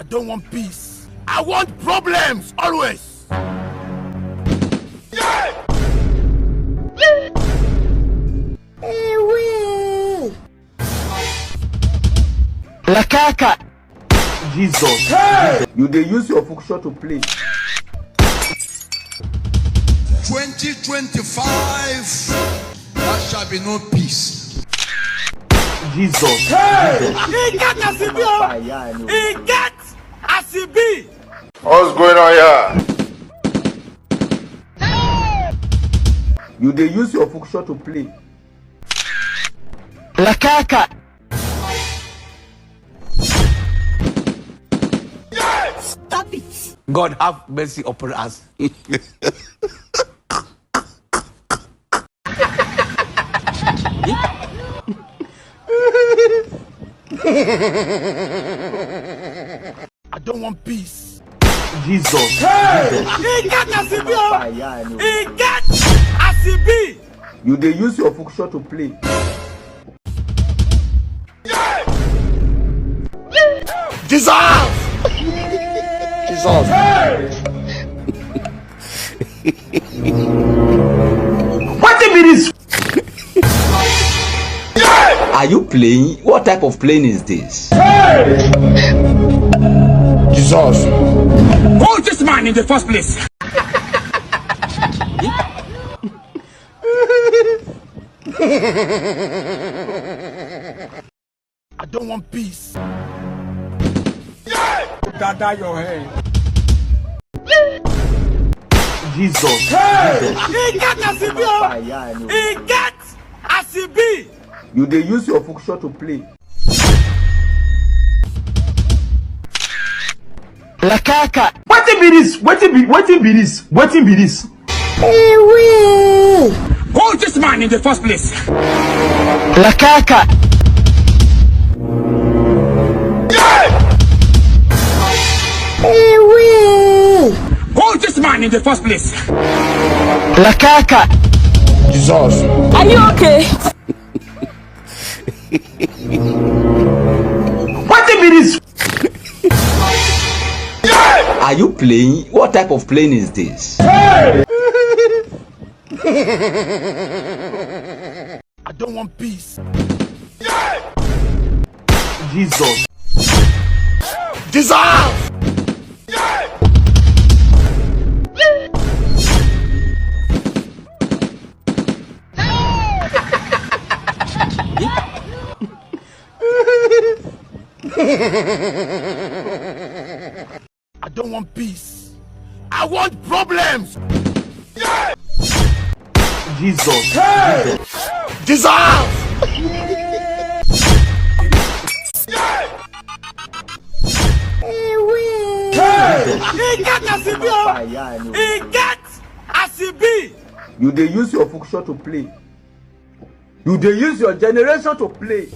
don't want peace. I want problems always. La caca. Jesus. Hey! You dey use your function to play. 2025, there shall be no peace. Jesus. Hey! He get a CB. He get a CB. What's going on here? You dey use your function to play. La caca. Stop it. God have mercy upon us. I don't want peace. Jesus. Hey! He get a CB. He get a CB. You dey use your function to play. Dissolve. Jesus. What be this? Are you playing? What type of playing is this? Jesus. Who is this man in the first place? I don't want peace. Dada your head. Jesus. He get a CB. He get a CB. You dey use your function to play. La caca. What be this? What be this? What be this? Who is this man in the first place? La caca. Who is this man in the first place? La caca. Jesus. Are you okay? What be this? Are you playing? What type of playing is this? I don't want peace. Jesus. Dissolve. I don't want peace. I want problems. Jesus. Dissolve. He get a CB. He get a CB. You dey use your function to play. You dey use your generation to play.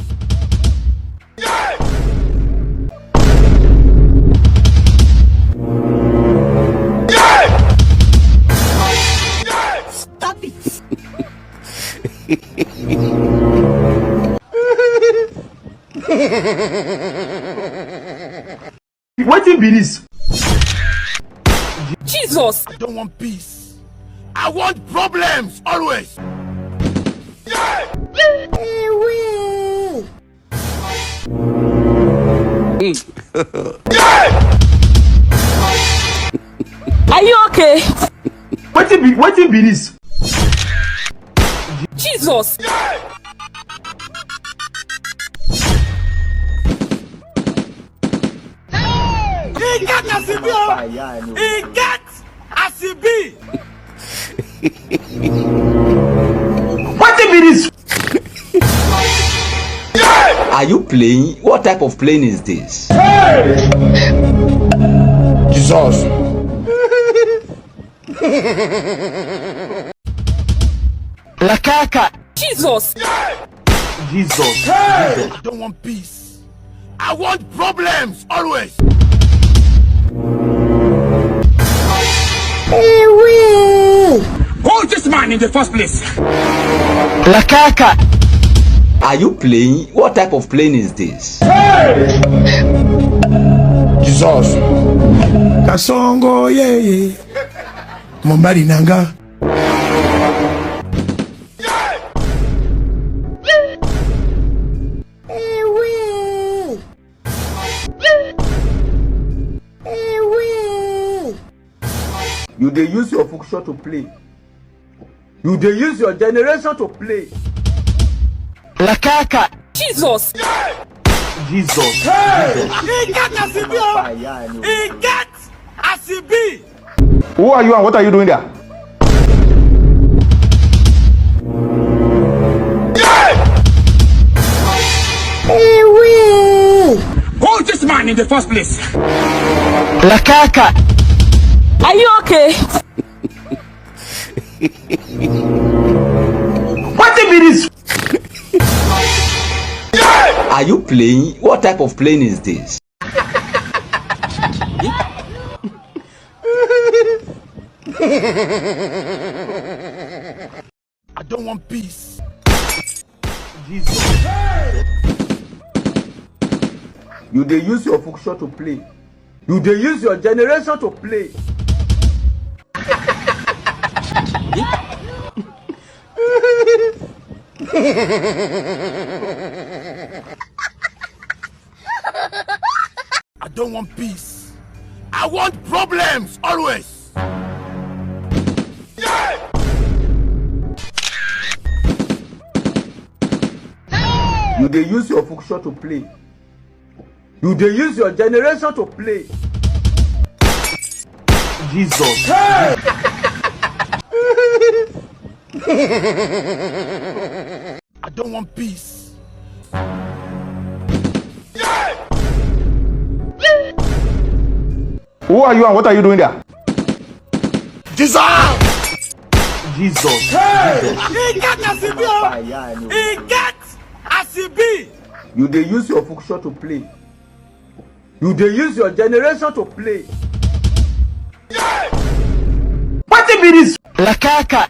Stop it. What be this? Jesus. I don't want peace. I want problems always. Are you okay? What be this? Jesus. He get a CB. He get a CB. What be this? Are you playing? What type of playing is this? Jesus. La caca. Jesus. Jesus. I don't want peace. I want problems always. Who is this man in the first place? La caca. Are you playing? What type of playing is this? Jesus. Kasongo yeye Mombari nanga. You dey use your function to play. You dey use your generation to play. La caca. Jesus. Jesus. He got a CB. He got a CB. Who are you and what are you doing there? Who is this man in the first place? La caca. Are you okay? What be this? Are you playing? What type of plane is this? I don't want peace. Jesus. You dey use your function to play. You dey use your generation to play. I don't want peace. I want problems always. You dey use your function to play. You dey use your generation to play. Jesus. I don't want peace. Who are you and what are you doing there? Jesus! Jesus. He got a CB. He got a CB. You dey use your function to play. You dey use your generation to play. What be this? La caca.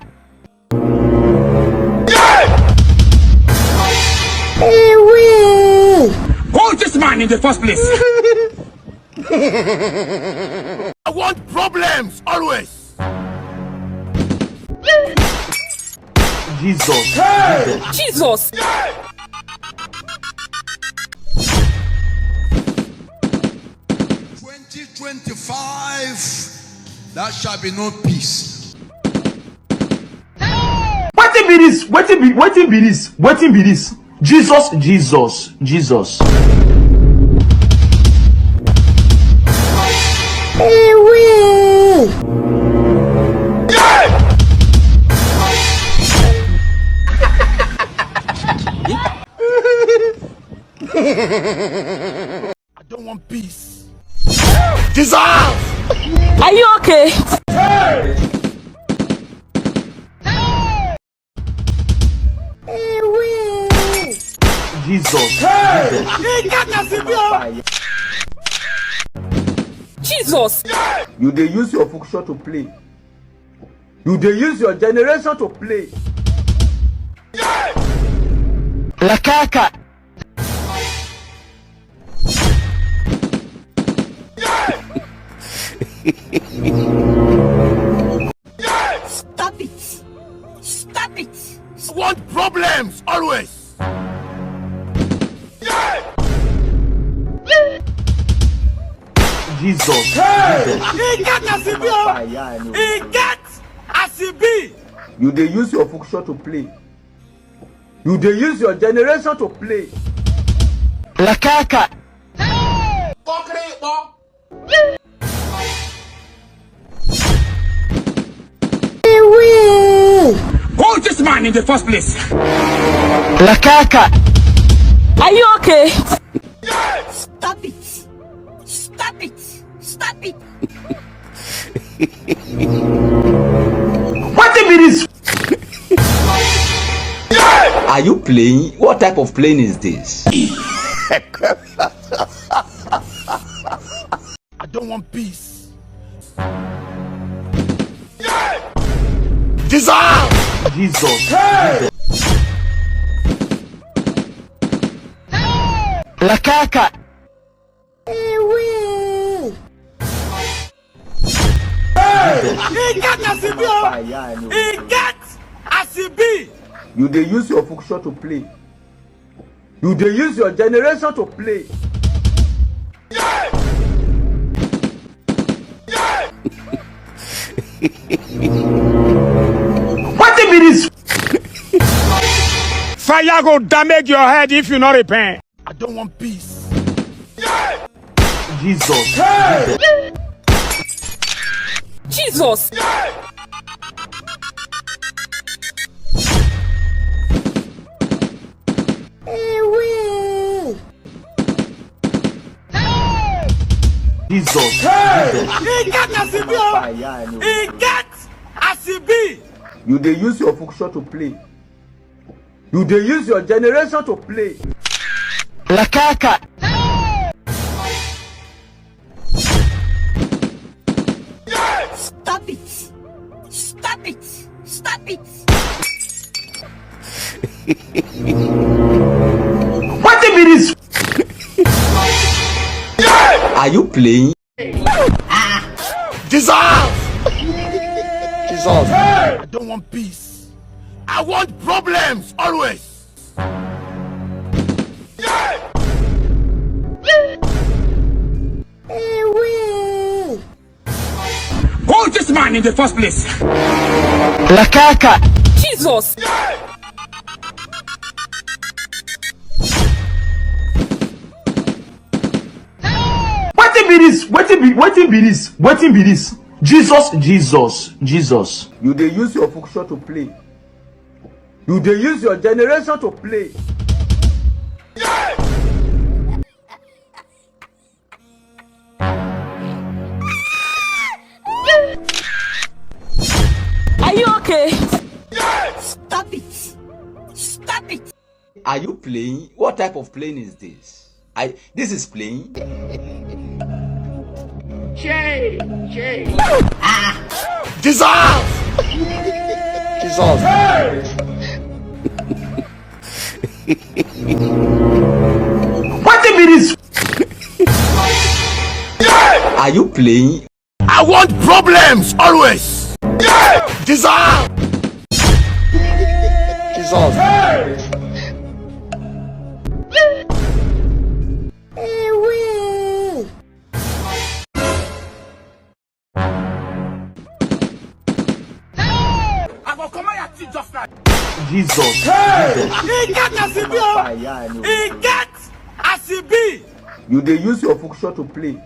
Who is this man in the first place? I want problems always. Jesus. Jesus. There shall be no peace. What be this? What be this? What be this? Jesus, Jesus, Jesus. I don't want peace. Jesus! Are you okay? Jesus. He got a CB. Jesus. You dey use your function to play. You dey use your generation to play. La caca. Stop it. Stop it. I want problems always. Jesus. He got a CB. He got a CB. You dey use your function to play. You dey use your generation to play. La caca. Who is this man in the first place? La caca. Are you okay? Stop it. Stop it. Stop it. What be this? Are you playing? What type of plane is this? I don't want peace. Jesus! Jesus. La caca. as it be. You dey use your function to play. You dey use your generation to play. What be this? Fire go damage your head if you not repent. I don't want peace. Jesus. Jesus. Jesus. As it be. You dey use your function to play. You dey use your generation to play. La caca. Stop it! Stop it! Stop it! What be this? Are you playing? Dissolve! Jesus. I don't want peace. I want problems always. Who is this man in the first place? La caca. Jesus. What be this? What be this? What be this? Jesus, Jesus, Jesus. You dey use your function to play. You dey use your generation to play. Are you okay? Stop it! Stop it! Are you playing? What type of playing is this? This is playing. Dissolve! Jesus. What be this? Are you playing? I want problems always. Dissolve! Jesus. I will come here to just like. Jesus. He get as it be. He get as it be. You dey use your function to play.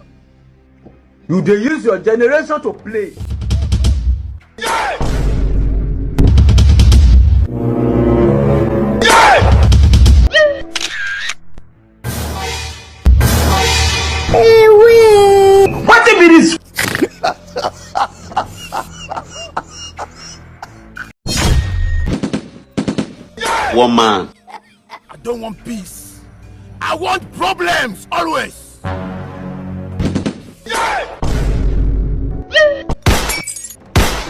You dey use your generation to play. What be this? Woman. I don't want peace. I want problems always.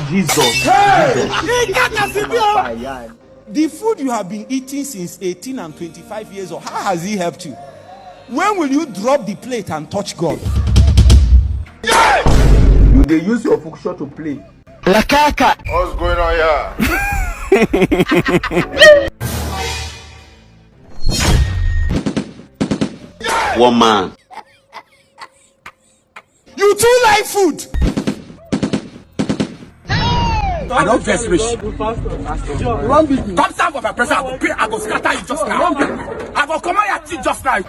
Jesus. He get as it be. The food you have been eating since 18 and 25 years old, how has he helped you? When will you drop the plate and touch God? You dey use your function to play. La caca. What's going on here? Woman. You too like food. I don't vex rich. Come stand for my presence. I go pay. I go scatter you just now. I go come here to just now.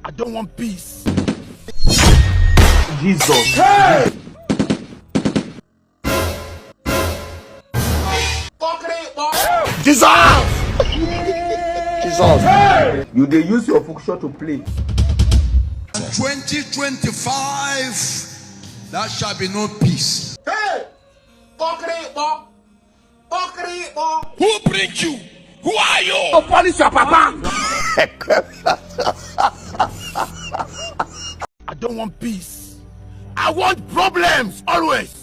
I don't want peace. Jesus. Dissolve! Jesus. You dey use your function to play. 2025, there shall be no peace. Who bring you? Who are you? Oh, police your papa. I don't want peace. I want problems always.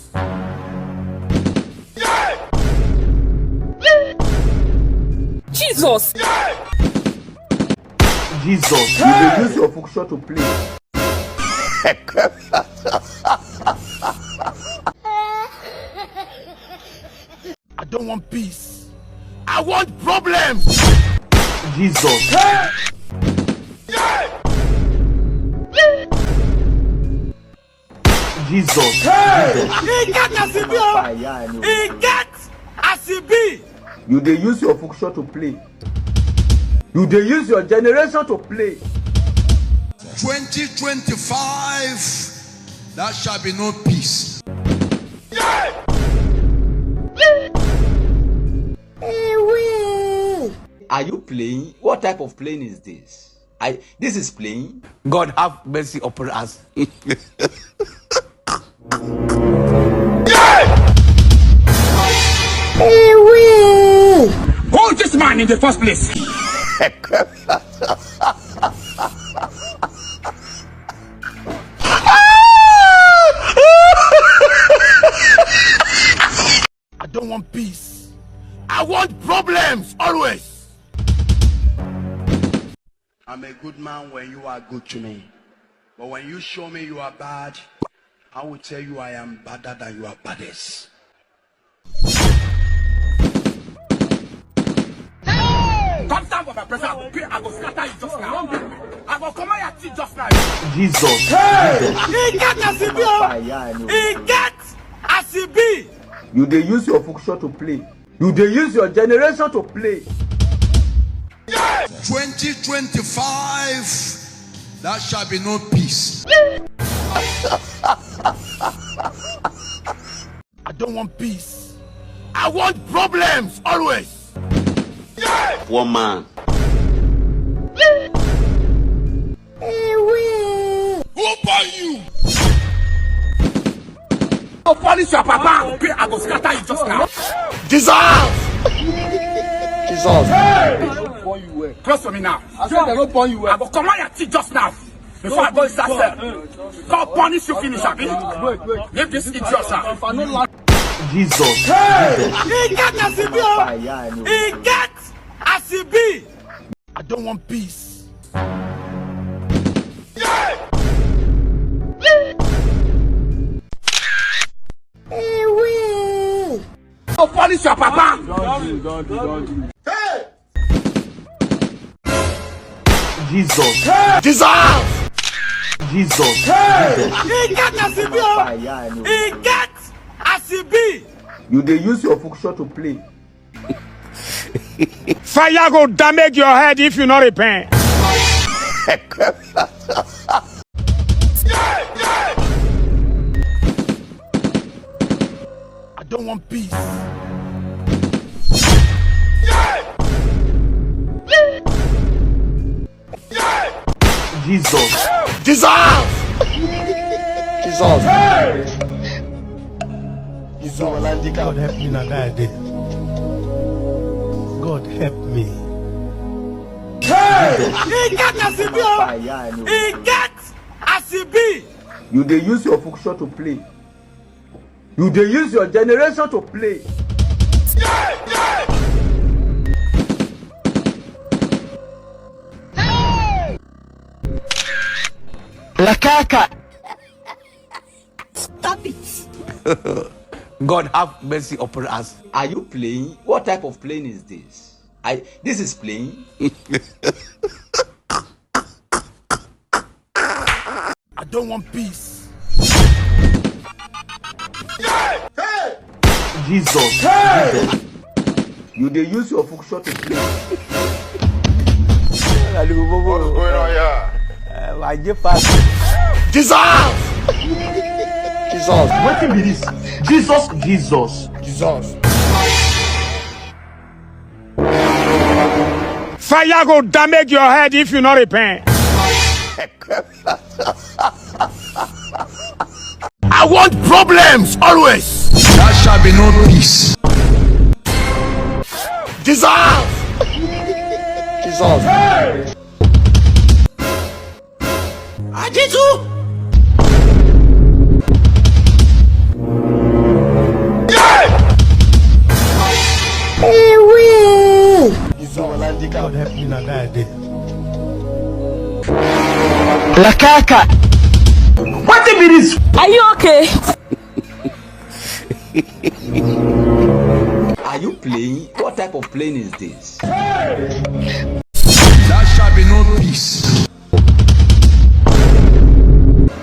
Jesus. Jesus. You dey use your function to play. want peace. I want problems. Jesus. Jesus. He get as he be. He get as he be. You dey use your function to play. You dey use your generation to play. 2025, there shall be no peace. Are you playing? What type of playing is this? This is playing. God have mercy upon us. Who is this man in the first place? I don't want peace. I want problems always. I'm a good man when you are good to me. But when you show me you are bad, I will tell you I am badder than you are baddest. Come down for my presence. I will scatter you just now. I will come your teeth just now. Jesus. He get as he be. He get as he be. You dey use your function to play. You dey use your generation to play. 2025, there shall be no peace. I don't want peace. I want problems always. One man. Who born you? I'll punish your papa. I will scatter you just now. Jesus. Jesus. Close to me now. I said they don't burn you. I will command your teeth just now. Before I go inside cell. God punish you finish, Abi. Leave this idiot, sir. Jesus. He get as he be. He get as he be. I don't want peace. I'll punish your papa. Don't. Hey! Jesus. Jesus. Jesus. He get as he be. He get as he be. You dey use your function to play. Fire go damage your head if you not repent. I don't want peace. Jesus. Jesus. Jesus. God help me now that day. God help me. He get as he be. He get as he be. You dey use your function to play. You dey use your generation to play. La caca. Stop it. God have mercy upon us. Are you playing? What type of playing is this? This is playing. I don't want peace. Jesus. You dey use your function to play. What's going on here? Jesus. Jesus. Wetin be this? Jesus. Jesus. Jesus. Fire go damage your head if you not repent. I want problems always. There shall be no peace. Jesus. Jesus. God help me now that day. La caca. Wetin be this? Are you okay? Are you playing? What type of playing is this? There shall be no peace.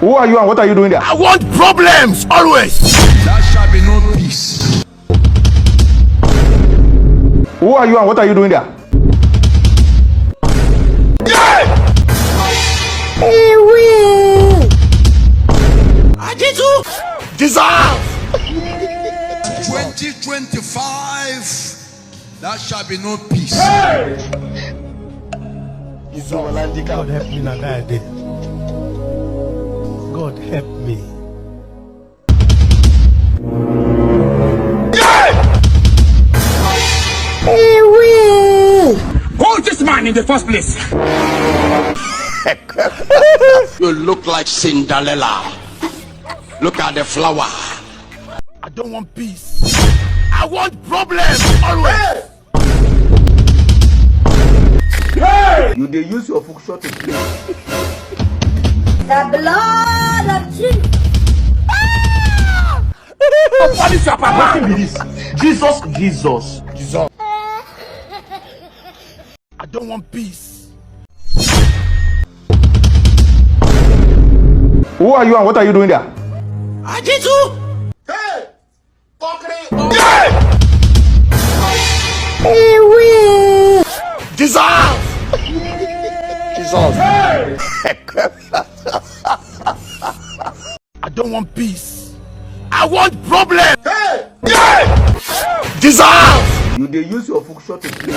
Who are you and what are you doing there? I want problems always. There shall be no peace. Who are you and what are you doing there? Dissolve. 2025, there shall be no peace. God help me now, that day. God help me. Who is this man in the first place? You look like Cinderella. Look at the flower. I don't want peace. I want problems always. You dey use your function to play. The blood of Jesus. Punish your papa. What be this? Jesus, Jesus. Jesus. I don't want peace. Who are you and what are you doing there? Dissolve. Jesus. I don't want peace. I want problems. Dissolve. You dey use your function to play.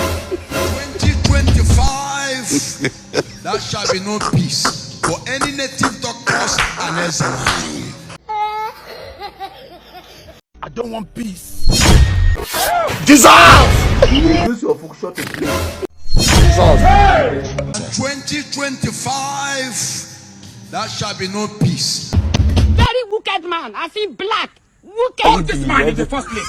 2025, there shall be no peace for any native doctors and Ezra. I don't want peace. Dissolve. You dey use your function to play. 2025, there shall be no peace. Very wicked man. I feel black. Wicked. Who is this man in the first place?